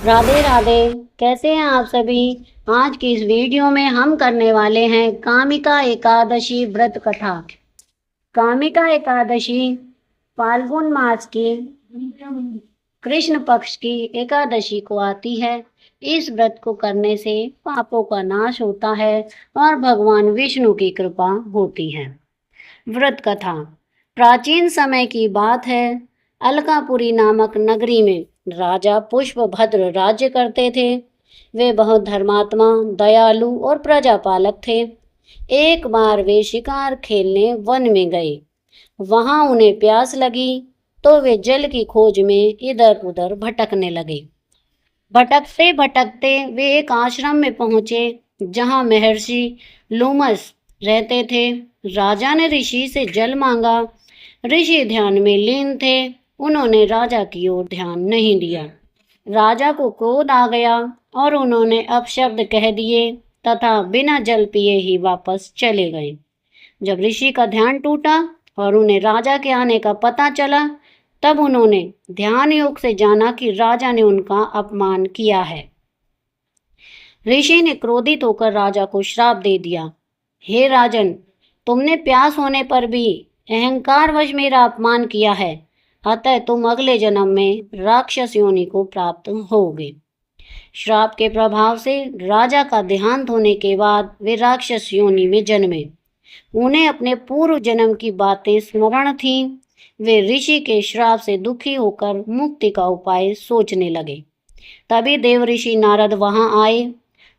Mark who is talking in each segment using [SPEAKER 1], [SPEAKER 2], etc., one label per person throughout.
[SPEAKER 1] राधे राधे। कैसे हैं आप सभी। आज की इस वीडियो में हम करने वाले हैं कामिका एकादशी व्रत कथा। कामिका एकादशी फाल्गुन मास की कृष्ण पक्ष की एकादशी को आती है। इस व्रत को करने से पापों का नाश होता है और भगवान विष्णु की कृपा होती है। व्रत कथा प्राचीन समय की बात है। अलकापुरी नामक नगरी में राजा पुष्पभद्र राज्य करते थे। वे बहुत धर्मात्मा, दयालु और प्रजापालक थे। एक बार वे शिकार खेलने वन में गए। वहां उन्हें प्यास लगी तो वे जल की खोज में इधर उधर भटकने लगे। भटकते भटकते वे एक आश्रम में पहुंचे जहां महर्षि लोमस रहते थे। राजा ने ऋषि से जल मांगा। ऋषि ध्यान में लीन थे। उन्होंने राजा की ओर ध्यान नहीं दिया। राजा को क्रोध आ गया और उन्होंने अपशब्द कह दिए तथा बिना जल पिए ही वापस चले गए। जब ऋषि का ध्यान टूटा और उन्हें राजा के आने का पता चला, तब उन्होंने ध्यान योग से जाना कि राजा ने उनका अपमान किया है। ऋषि ने क्रोधित होकर राजा को श्राप दे दिया। हे राजन, तुमने प्यास होने पर भी अहंकारवश मेरा अपमान किया है, अतः तुम अगले जन्म में राक्षस योनि को प्राप्त होगे। श्राप के प्रभाव से राजा का देहांत होने के बाद वे राक्षस योनि में जन्मे। उन्हें अपने पूर्व जन्म की बातें स्मरण थीं। वे ऋषि के श्राप से दुखी होकर मुक्ति का उपाय सोचने लगे। तभी देव ऋषि नारद वहां आए।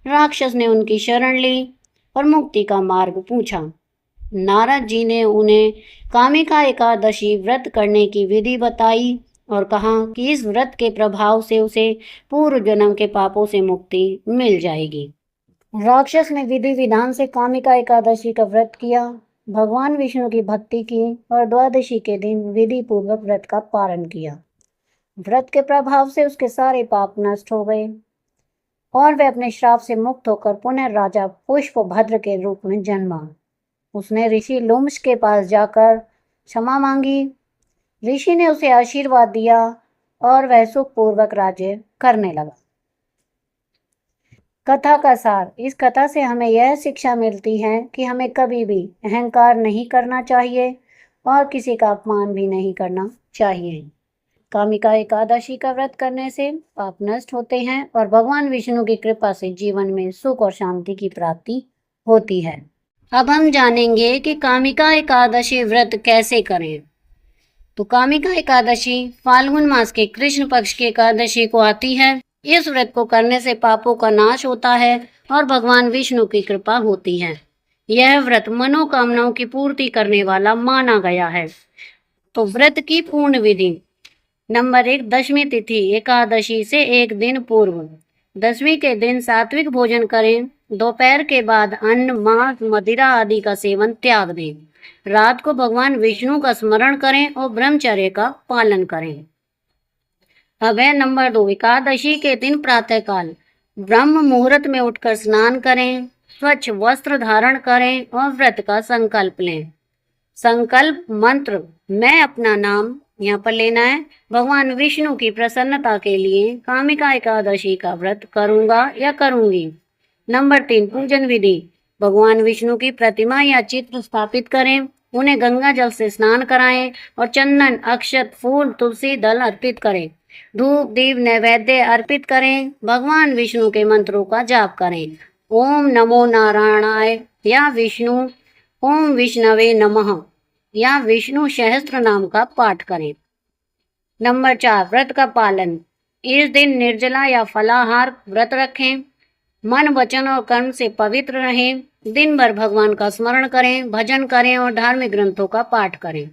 [SPEAKER 1] राक्षस ने उनकी शरण ली और मुक्ति का मार्ग पूछा। नारद जी ने उन्हें कामिका एकादशी व्रत करने की विधि बताई और कहा कि इस व्रत के प्रभाव से उसे पूर्व जन्म के पापों से मुक्ति मिल जाएगी। राक्षस ने विधि विधान से कामिका एकादशी का व्रत किया, भगवान विष्णु की भक्ति की और द्वादशी के दिन विधि पूर्वक व्रत का पालन किया। व्रत के प्रभाव से उसके सारे पाप नष्ट हो गए और वह अपने श्राप से मुक्त होकर पुनः राजा पुष्पभद्र के रूप में जन्मा। उसने ऋषि लोमश के पास जाकर क्षमा मांगी। ऋषि ने उसे आशीर्वाद दिया और वह सुखपूर्वक राज्य करने लगा। कथा का सार। इस कथा से हमें यह शिक्षा मिलती है कि हमें कभी भी अहंकार नहीं करना चाहिए और किसी का अपमान भी नहीं करना चाहिए। कामिका एकादशी का व्रत करने से पाप नष्ट होते हैं और भगवान विष्णु की कृपा से जीवन में सुख और शांति की प्राप्ति होती है। अब हम जानेंगे कि कामिका एकादशी व्रत कैसे करें। तो कामिका एकादशी फाल्गुन मास के कृष्ण पक्ष की एकादशी को आती है। इस व्रत को करने से पापों का नाश होता है और भगवान विष्णु की कृपा होती है। यह व्रत मनोकामनाओं की पूर्ति करने वाला माना गया है। तो व्रत की पूर्ण विधि। नंबर 1, दशमी तिथि एकादशी से एक दिन पूर्व। दशमी के दिन सात्विक भोजन करें। दोपहर के बाद अन्न, मांस, मदिरा आदि का सेवन त्याग दें। रात को भगवान विष्णु का स्मरण करें और ब्रह्मचर्य का पालन करें। अब है नंबर 2, एकादशी के दिन प्रातःकाल ब्रह्म मुहूर्त में उठकर स्नान करें, स्वच्छ वस्त्र धारण करें और व्रत का संकल्प लें। संकल्प मंत्र मैं अपना नाम यहाँ पर लेना है। भगवान विष्णु की प्रसन्नता के लिए कामिका एकादशी का व्रत करूंगा या करूंगी। नंबर 3, पूजन विधि। भगवान विष्णु की प्रतिमा या चित्र स्थापित करें, उन्हें गंगा जल से स्नान कराएं और चंदन, अक्षत, फूल, तुलसी दल अर्पित करें। धूप दीप नैवेद्य अर्पित करें। भगवान विष्णु के मंत्रों का जाप करें। ओम नमो नारायणाय या विष्णु, ओम विष्णवे नमः या विष्णु सहस्त्र नाम का पाठ करें। नंबर 4, व्रत का पालन। इस दिन निर्जला या फलाहार व्रत रखें। मन, वचन और कर्म से पवित्र रहें। दिन भर भगवान का स्मरण करें, भजन करें और धार्मिक ग्रंथों का पाठ करें।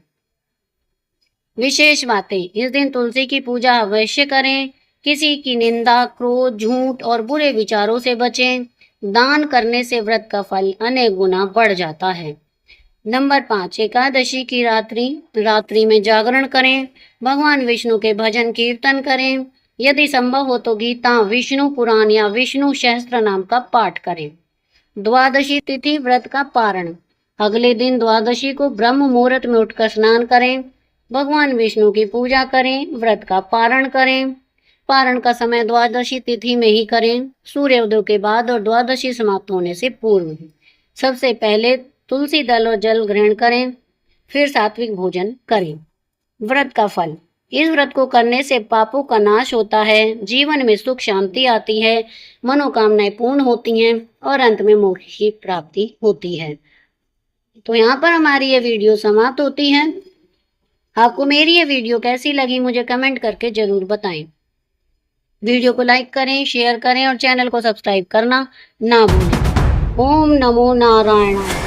[SPEAKER 1] विशेष बातें। इस दिन तुलसी की पूजा अवश्य करें। किसी की निंदा, क्रोध, झूठ और बुरे विचारों से बचें। दान करने से व्रत का फल अनेक गुना बढ़ जाता है। नंबर 5, एकादशी की रात्रि में जागरण करें। भगवान विष्णु के भजन कीर्तन करें। यदि संभव हो तो गीता, विष्णु पुराण या विष्णु सहस्त्र नाम का पाठ करें। द्वादशी तिथि व्रत का पारण। अगले दिन द्वादशी को ब्रह्म मुहूर्त में उठकर स्नान करें। भगवान विष्णु की पूजा करें, व्रत का पारण करें। पारण का समय द्वादशी तिथि में ही करें, सूर्योदय के बाद और द्वादशी समाप्त होने से पूर्व। सबसे पहले तुलसी दल और जल ग्रहण करें, फिर सात्विक भोजन करें। व्रत का फल। इस व्रत को करने से पापों का नाश होता है, जीवन में सुख शांति आती है, मनोकामनाएं पूर्ण होती हैं और अंत में मोक्ष की प्राप्ति होती है। तो यहाँ पर हमारी ये वीडियो समाप्त होती है। आपको मेरी ये वीडियो कैसी लगी मुझे कमेंट करके जरूर बताएं। वीडियो को लाइक करें, शेयर करें और चैनल को सब्सक्राइब करना ना भूलें। ओम नमो नारायण।